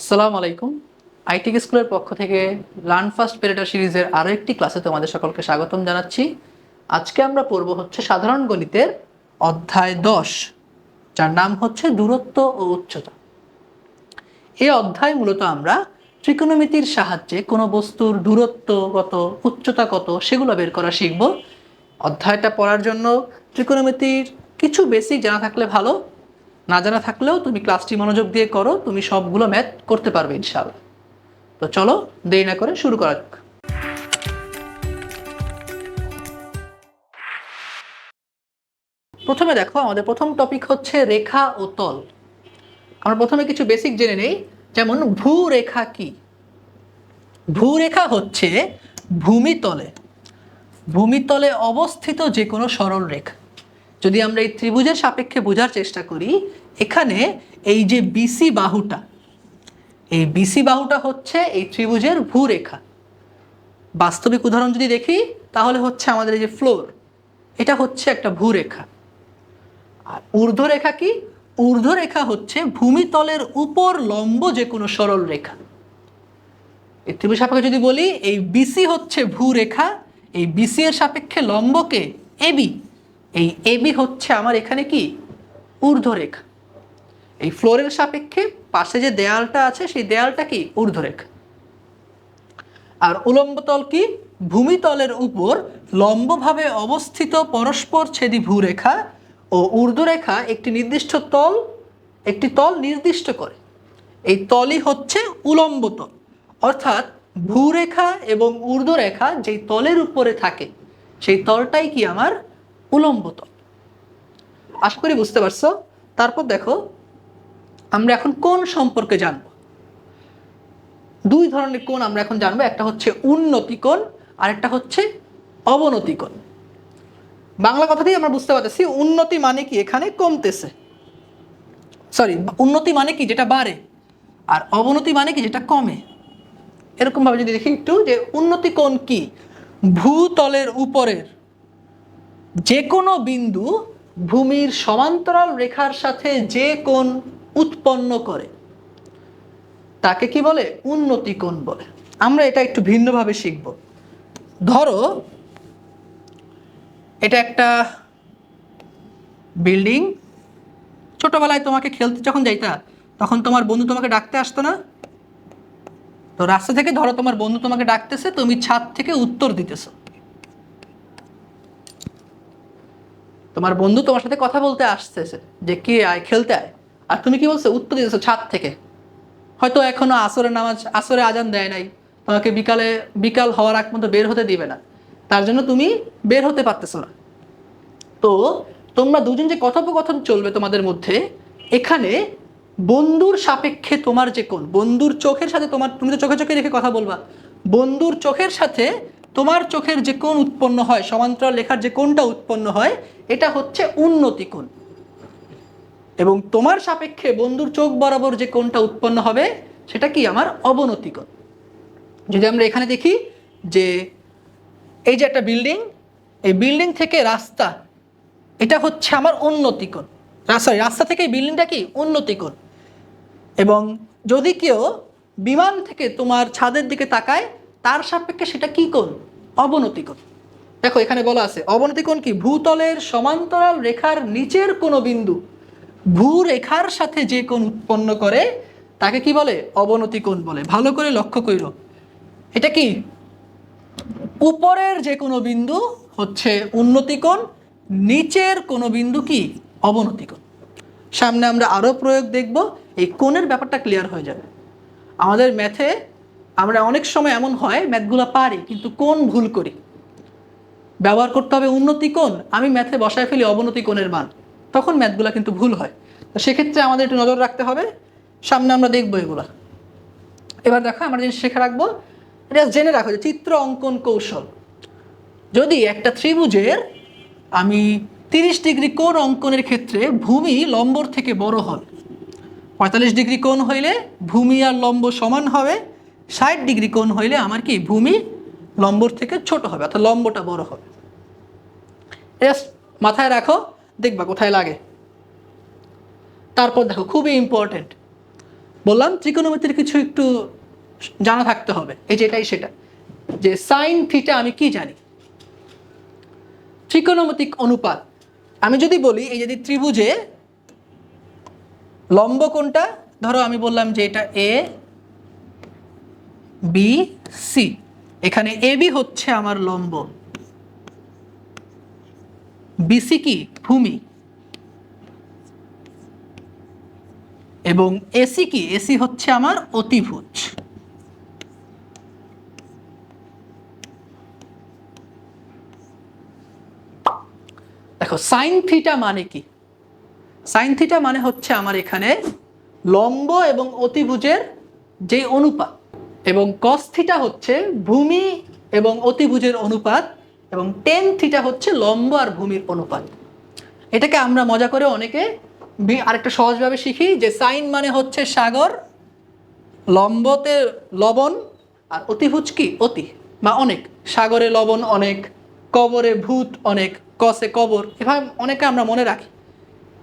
আসসালামু আলাইকুম। আইটিক স্কুলের পক্ষ থেকে লার্ন ফার্স্ট পেরেটা সিরিজের আরও একটি ক্লাসে তোমাদের সকলকে স্বাগতম জানাচ্ছি। আজকে আমরা পড়ব হচ্ছে সাধারণ গণিতের অধ্যায় 10, যার নাম হচ্ছে দূরত্ব ও উচ্চতা। এই অধ্যায় মূলত আমরা ত্রিকোণমিতির সাহায্যে কোনো বস্তুর দূরত্ব কত, উচ্চতা কত সেগুলো বের করা শিখব। অধ্যায়টা পড়ার জন্য ত্রিকোণমিতির কিছু বেসিক জানা থাকলে ভালো, না জানা থাকলেও তুমি ক্লাসটি মনোযোগ দিয়ে করো, তুমি সবগুলো ম্যাথ করতে পারবে ইনশাআল্লাহ। তো চলো দেরি না করে শুরু করা যাক। প্রথমে দেখো, আমাদের প্রথম টপিক হচ্ছে রেখা ও তল। আমরা প্রথমে কিছু বেসিক জেনে নেই, যেমন ভূরেখা কি। ভূরেখা হচ্ছে ভূমিতলে অবস্থিত যে কোনো সরল রেখা। যদি আমরা এই ত্রিভুজের সাপেক্ষে বোঝার চেষ্টা করি, এখানে এই যে বিসি বাহুটা, এই বিসি বাহুটা হচ্ছে এই ত্রিভুজের ভূরেখা। বাস্তবিক উদাহরণ যদি দেখি তাহলে হচ্ছে আমাদের এই যে ফ্লোর, এটা হচ্ছে একটা ভূরেখা। আর ঊর্ধ্বরেখা কি? ঊর্ধ্বরেখা হচ্ছে ভূমিতলের উপর লম্ব যে কোনো সরল রেখা। এই ত্রিভুজ সাপেক্ষে যদি বলি, এই বিসি হচ্ছে ভূরেখা, এই বিসি এর সাপেক্ষে লম্বকে এবি, এই এবি হচ্ছে আমার এখানে কি ঊর্ধ্বরেখা। এই ফ্লোরের সাপেক্ষে পাশে যে দেয়ালটা আছে সেই দেয়ালটা কি ঊর্ধ্বরেখা। আর উলম্ব তল কি? ভূমিতলের উপর লম্বভাবে অবস্থিত পরস্পর ছেদি ভূরেখা ও ঊর্ধ্বরেখা একটি তল নির্দিষ্ট করে। এই তলই হচ্ছে উলম্ব তল, অর্থাৎ ভূরেখা এবং ঊর্ধ্বরেখা যেই তলের উপরে থাকে সেই তলটাই কি আমার উলম্ব তল। আশা করি বুঝতে পারছো। তারপর দেখো, আমরা এখন কোণ সম্পর্কে জানব। দুই ধরনের কোণ আমরা এখন জানবো, একটা হচ্ছে উন্নতি কোণ আর একটা হচ্ছে অবনতি কোণ। বাংলা কথাতেই আমরা বুঝতে পারতেছি উন্নতি মানে কি এখানে কমতেছে, উন্নতি মানে কি যেটা বাড়ে, আর অবনতি মানে কি যেটা কমে। এরকম ভাবে যদি দেখি একটু, যে উন্নতি কোণ কি? ভূতলের উপরের যে কোনো বিন্দু ভূমির সমান্তরাল রেখার সাথে যে কোণ উৎপন্ন করে তাকে কি বলে? উন্নতি কোণ বলে। আমরা এটা একটু ভিন্নভাবে শিখব। ধরো এটা একটা বিল্ডিং। ছোটবেলায় তোমাকে খেলতে যখন যাইতা তখন তোমার বন্ধু তোমাকে ডাকতে আসতো না? তো রাস্তা থেকে ধরো তোমার বন্ধু তোমাকে ডাকতেছে, তুমি ছাদ থেকে উত্তর দিতেছো। তোমার বন্ধু তোমার সাথে কথা বলতে আসতেছে যে কি আয়, খেলতে আয়, আর তুমি কি বলছো? উত্তর দিতেছো ছাদ থেকে। হয়তো এখনো আসরে আজান দেয় নাই, তোমাকে বিকাল হওয়ার আগ পর্যন্ত বের হতে দিবে না, তার জন্য তুমি বের হতে পারতেছো না। তো তোমরা দুজন যে কথোপকথন চলবে তোমাদের মধ্যে, এখানে বন্ধুর সাপেক্ষে তোমার যে কোণ, বন্ধুর চোখের সাথে তুমি তো চোখে চোখে রেখে কথা বলবা, বন্ধুর চোখের সাথে তোমার চোখের যে কোণ উৎপন্ন হয়, সমান্তরাল রেখার যে কোণটা উৎপন্ন হয়, এটা হচ্ছে উন্নতি কোণ। এবং তোমার সাপেক্ষে বন্ধুর চোখ বরাবর যে কোণটা উৎপন্ন হবে সেটা কি আমার অবনতি কোণ। যদি আমরা এখানে দেখি যে এই যে একটা বিল্ডিং, এই বিল্ডিং থেকে রাস্তা, এটা হচ্ছে আমার উন্নতি কোণ। রাস্তা থেকে এই বিল্ডিংটা কি উন্নতি কোণ। এবং যদি কেউ বিমান থেকে তোমার ছাদের দিকে তাকায়, তার সাপেক্ষে সেটা কি কোণ? অবনতি কোণ। দেখো এখানে বলা আছে অবনতি কোণ কি? ভূতলের সমান্তরাল রেখার নিচের কোনো বিন্দু ভূরেখার সাথে যে কোণ উৎপন্ন করে তাকে কি বলে? অবনতি কোণ বলে। ভালো করে লক্ষ্য কইরো, এটা কি উপরের যে কোনো বিন্দু হচ্ছে উন্নতি কোণ, নিচের কোনো বিন্দু কি অবনতি কোণ। সামনে আমরা আরো প্রয়োগ দেখব, এই কোণের ব্যাপারটা ক্লিয়ার হয়ে যাবে। আমাদের ম্যাথে আমরা অনেক সময় এমন হয় ম্যাথগুলো পারি কিন্তু কোণ ভুল করি। ব্যবহার করতে হবে উন্নতি কোণ, আমি ম্যাথে বসায় ফেলি অবনতি কোণের মান, তখন ম্যাথগুলো কিন্তু ভুল হয়। তো সেক্ষেত্রে আমাদের একটু নজর রাখতে হবে। সামনে আমরা দেখবো এগুলা। এবার দেখো আমরা জিনিস শিখে রাখবো, এটা জেনে রাখো যে চিত্র অঙ্কন কৌশল। যদি একটা ত্রিভুজের আমি 30 ডিগ্রি কোণ অঙ্কনের ক্ষেত্রে ভূমি লম্বর থেকে বড় হবে, 45 ডিগ্রি কোণ হইলে ভূমি আর লম্ব সমান হবে, 60 ডিগ্রি কোণ হইলে আমার কি ভূমি লম্বর থেকে ছোট হবে, অর্থাৎ লম্বটা বড় হবে। জাস্ট মাথায় রাখো, দেখবা কোথায় লাগে। তারপর দেখো খুবই ইম্পর্টেন্ট, বললাম ত্রিকোণমিতির কিছু একটু জানা থাকতে হবে। এই যে এটাই সেটা, যে সাইন থিটা আমি কি জানি, ত্রিকোণমিতিক অনুপাত। আমি যদি বলি এই যদি ত্রিভুজে লম্ব কোনটা, ধরো আমি বললাম যে এটা এ বি সি, এখানে এ বি হচ্ছে আমার লম্ব, বিসি কি ভূমি, এবং এসি কি, এসি হচ্ছে আমার অতিভুজ। দেখো সাইন থিটা মানে কি, সাইন থিটা মানে হচ্ছে আমার এখানে লম্ব এবং অতিভুজের যে অনুপাত, এবং কস থিটা হচ্ছে ভূমি এবং অতিভুজের অনুপাত, এবং টেন থিটা হচ্ছে লম্ব আর ভূমির অনুপাত। এটাকে আমরা মজা করে অনেকে আরেকটা সহজভাবে শিখি যে সাইন মানে হচ্ছে সাগর, লম্বতে লবণ, আর অতিভুজ কি অতি বা অনেক, সাগরে লবণ অনেক, কবরে ভূত অনেক, কসে কবর, এভাবে অনেকে আমরা মনে রাখি,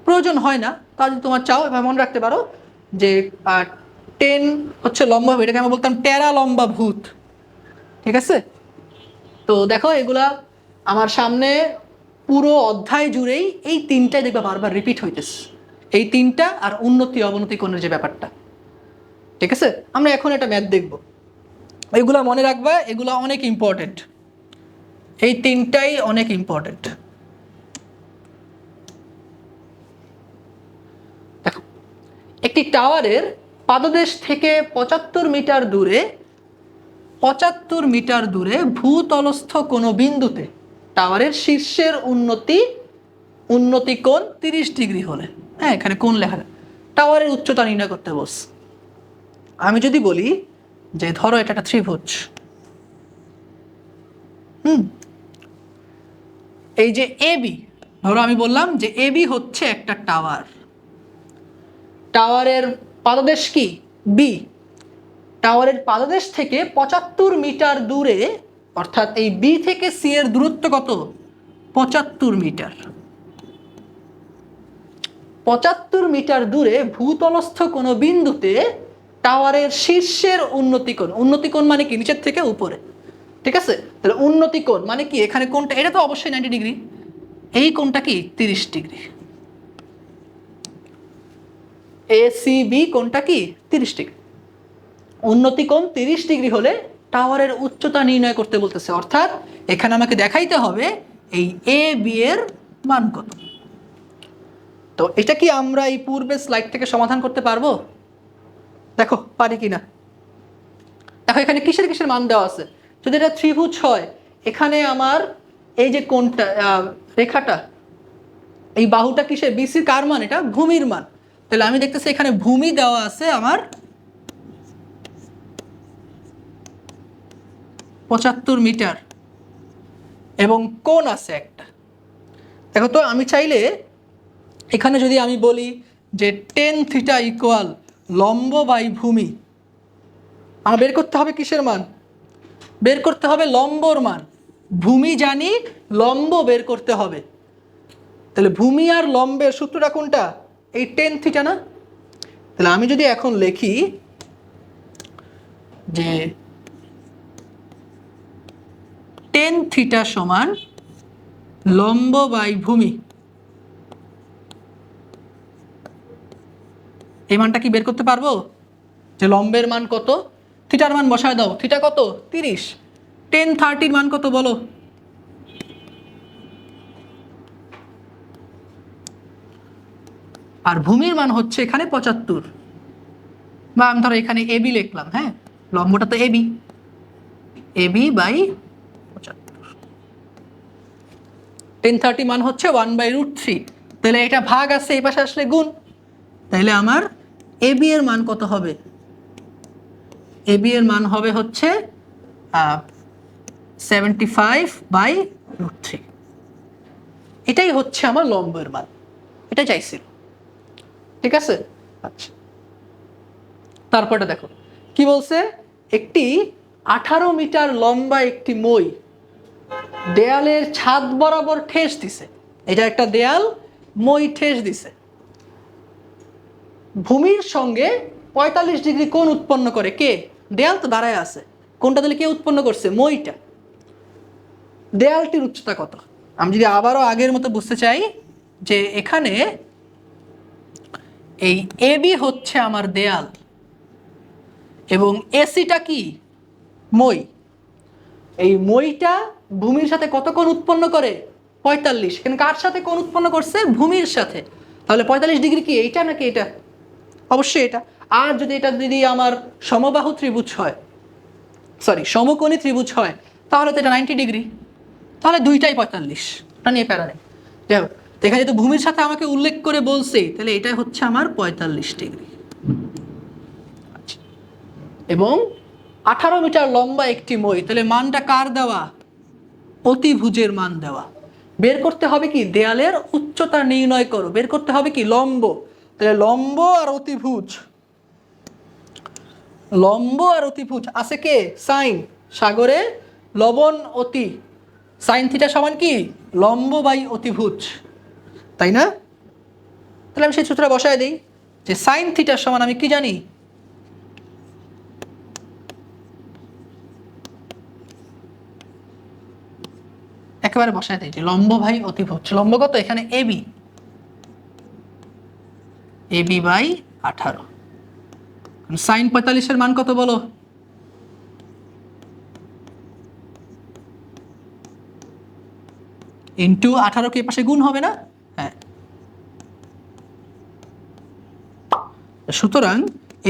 প্রয়োজন হয় না। তা যদি তোমার চাও এভাবে মনে রাখতে পারো যে টেন হচ্ছে লম্বা হবে, এটাকে আমরা বলতাম টেরা লম্বা ভূত, ঠিক আছে। তো দেখো এগুলা আমার সামনে পুরো অধ্যায় জুড়েই এই তিনটাই দেখবে বারবার রিপিট হইতেছে, এই তিনটা আর উন্নতি অবনতি কোণের যে ব্যাপারটা, ঠিক আছে। আমরা এখন একটা ম্যাথ দেখব, এগুলা মনে রাখবা, এগুলা অনেক ইম্পর্টেন্ট, এই তিনটাই অনেক ইম্পর্টেন্ট। দেখো একটি টাওয়ারের পাদদেশ থেকে 75 মিটার দূরে, 75 মিটার দূরে ভূতলস্থ কোনো বিন্দুতে টাওয়ারের শীর্ষের উন্নতি কোণ 30 ডিগ্রি হলে, হ্যাঁ এখানে কোণ লেখা, টাওয়ারের উচ্চতা নির্ণয় করতে বস। আমি যদি বলি যে ধরো এটা একটা ত্রিভুজ, এই যে এবি, ধরো আমি বললাম যে এবি হচ্ছে একটা টাওয়ার, টাওয়ারের পাদদেশ কি বি, টাওয়ারের পাদদেশ থেকে 75 মিটার দূরে, অর্থাৎ এই বি থেকে সি এর দূরত্ব কত 75 মিটার, 75 মিটার দূরে ভূতলস্থ কোনো বিন্দুতে টাওয়ারের শীর্ষের উন্নতি কোণ মানে কি নিচের থেকে উপরে, ঠিক আছে। তাহলে উন্নতি কোণ মানে কি, এখানে কোণটা এটা তো অবশ্যই 90 ডিগ্রি, এই কোণটা কি 30 ডিগ্রি, এসিবি কোণটা কি 30 ডিগ্রি, উন্নতি কোণ 30 ডিগ্রি হলে টাওয়ারের উচ্চতা নির্ণয় করতে বলতেছে, অর্থাৎ এখানে আমাকে দেখাইতে হবে এই এ বি এর মান কত। তো এটা কি আমরা এই পূর্বের স্লাইড থেকে সমাধান করতে পারবো, দেখো পারি কিনা। দেখো এখানে কিসের কিসের মান দেওয়া আছে, যদি এটা ত্রিভুজ হয়, এখানে আমার এই যে কোণটা রেখাটা, এই বাহুটা কিসের বিসির কার মান, এটা ভূমির মান, তাহলে আমি দেখতেছি এখানে ভূমি দেওয়া আছে আমার 75 মিটার, এবং কোণ আছে একটা। দেখো তো আমি চাইলে এখানে যদি আমি বলি যে টেন থিটা ইকুয়াল লম্ব বাই ভূমি, আমার বের করতে হবে কিসের মান, বের করতে হবে লম্বর মান, ভূমি জানি লম্ব বের করতে হবে, তাহলে ভূমি আর লম্বের সূত্রটা কোনটা, এই টেন থিটা না। তাহলে আমি যদি এখন লিখি যে টেন থিটা সমান লম্ব বাই ভূমি, এই মানটা কি বের করতে পারবো, যে লম্বের মান কত, থিটার মান বসায় দাও, থিটা কত 30, টেন 30 মান কত বলো, আর ভূমির মান হচ্ছে এখানে 75, বা আমি ধরো এখানে এবি লিখলাম, হ্যাঁ লম্বটা তো এবি, এবি বাই 75, 1030 মান হচ্ছে 1/√3, তাহলে এটা ভাগ আছে এই পাশে আসলে গুণ, তাহলে আমার এবি এর মান কত হবে, এবি এর মান হবে হচ্ছে 75/√3, এটাই হচ্ছে আমার লম্বের মান, এটা চাইছিল, ঠিক আছে। আচ্ছা তারপরটা দেখো কি বলছে, একটি 18 মিটার লম্বা একটি মই দেয়ালের ছাদ বরাবর ঠেস দিছে, এটা একটা দেয়াল, মই ঠেস দিছে, ভূমির সঙ্গে 45 ডিগ্রি কোণ উৎপন্ন করে কে? দেয়াল তো দাঁড়ায় আছে, কোনটা দিলে কে উৎপন্ন করছে? মইটা। দেয়ালটির উচ্চতা কত? আমি যদি আবারও আগের মতো বুঝতে চাই যে এখানে এই এবি হচ্ছে আমার দেয়াল এবং এসিটা কি? মই। এই মইটা ভূমির সাথে কত কোণ উৎপন্ন করে? 45। এখানে কার সাথে কোণ উৎপন্ন করছে? ভূমির সাথে। তাহলে 45 ডিগ্রি কি এইটা নাকি এটা? অবশ্যই এটা। আর যদি এটা যদি আমার সমবাহু ত্রিভুজ হয়, সমকোণী ত্রিভুজ হয়, তাহলে তো এটা 90 ডিগ্রি। তাহলে দুইটাই 45, এটা নিয়ে প্যারা নেই। যাই হোক, এখানে যেহেতু ভূমির সাথে আমাকে উল্লেখ করে বলছে, তাহলে এটাই হচ্ছে আমার 45 ডিগ্রি। এবং 18 মিটার লম্বা একটি মই, তাহলে মানটা কার দেওয়া? অতিভুজের মান দেওয়া। বের করতে হবে কি? দেয়ালের উচ্চতা নির্ণয় করো। বের করতে হবে কি? লম্ব। তাহলে লম্ব আর অতিভুজ, লম্ব আর অতিভুজ আছে কে? সাইন। সাগরে লবণ অতি, সাইন থিটা সমান কি? লম্ব বাই অতিভুজ, তাই না? তাহলে আমি সেই সূত্রটা বসায় দিই যে সাইন থিটার সমান আমি কি জানি? একেবারে বসায় দিই যে লম্ব ভাই অতিভুজ। লম্ব কত? এখানে এবি, এবি বাই 18। সাইন 45-এর মান কত বলো? ইন্টু 18 কে পাশে গুণ হবে না? হ্যাঁ। সুতরাং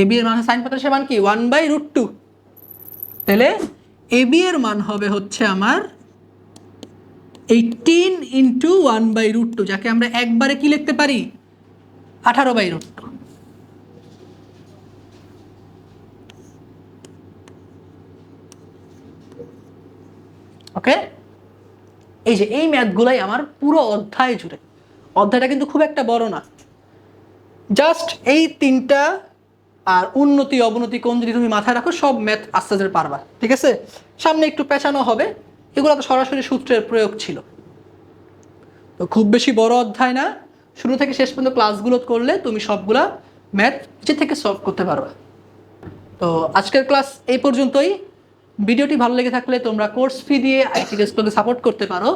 এবি এর মান সাইন 45-এর মান কি? 1/√2। তাহলে এবি এর মান হবে হচ্ছে আমার 18 ইন্টু 1/√2, যাকে আমরা একবারে কি লিখতে পারি? 18/√2। ওকে, এই যে এই ম্যাথগুলাই আমার পুরো অধ্যায় জুড়ে। অধ্যায়টা কিন্তু খুব একটা বড় না, জাস্ট এই তিনটা আর উন্নতি অবনতি কোণ যদি তুমি মাথায় রাখো, সব ম্যাথ আস্তে আস্তে পারবা। ঠিক আছে, সামনে একটু পেঁচানো হবে, এগুলো তো সরাসরি সূত্রের প্রয়োগ ছিল। তো খুব বেশি বড় অধ্যায় না, শুরু থেকে শেষ পর্যন্ত ক্লাসগুলো করলে তুমি সবগুলা ম্যাথ নিজে থেকে সলভ করতে পারবা। তো আজকের ক্লাস এই পর্যন্তই। ভিডিওটি ভালো লেগে থাকলে তোমরা কোর্স ফি দিয়ে আইটি স্কুলকে সাপোর্ট করতে পারো।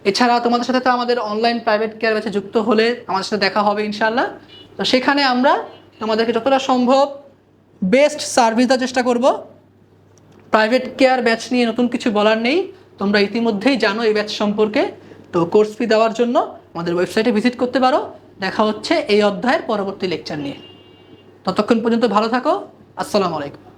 এছাড়া তোমাদের সাথে তো আমাদের অনলাইন প্রাইভেট কেয়ার ব্যাচে যুক্ত হলে আমাদের সাথে দেখা হবে ইনশাআল্লাহ। তো সেখানে আমরা তোমাদেরকে যতটা সম্ভব বেস্ট সার্ভিস দেওয়ার চেষ্টা করব। প্রাইভেট কেয়ার ব্যাচ নিয়ে নতুন কিছু বলার নেই, তোমরা ইতিমধ্যেই জানো এই ব্যাচ সম্পর্কে। তো কোর্স ফি দেওয়ার জন্য আমাদের ওয়েবসাইটে ভিজিট করতে পারো। দেখা হচ্ছে এই অধ্যায়ের পরবর্তী লেকচার নিয়ে। ততক্ষণ পর্যন্ত ভালো থাকো। আসসালামু আলাইকুম।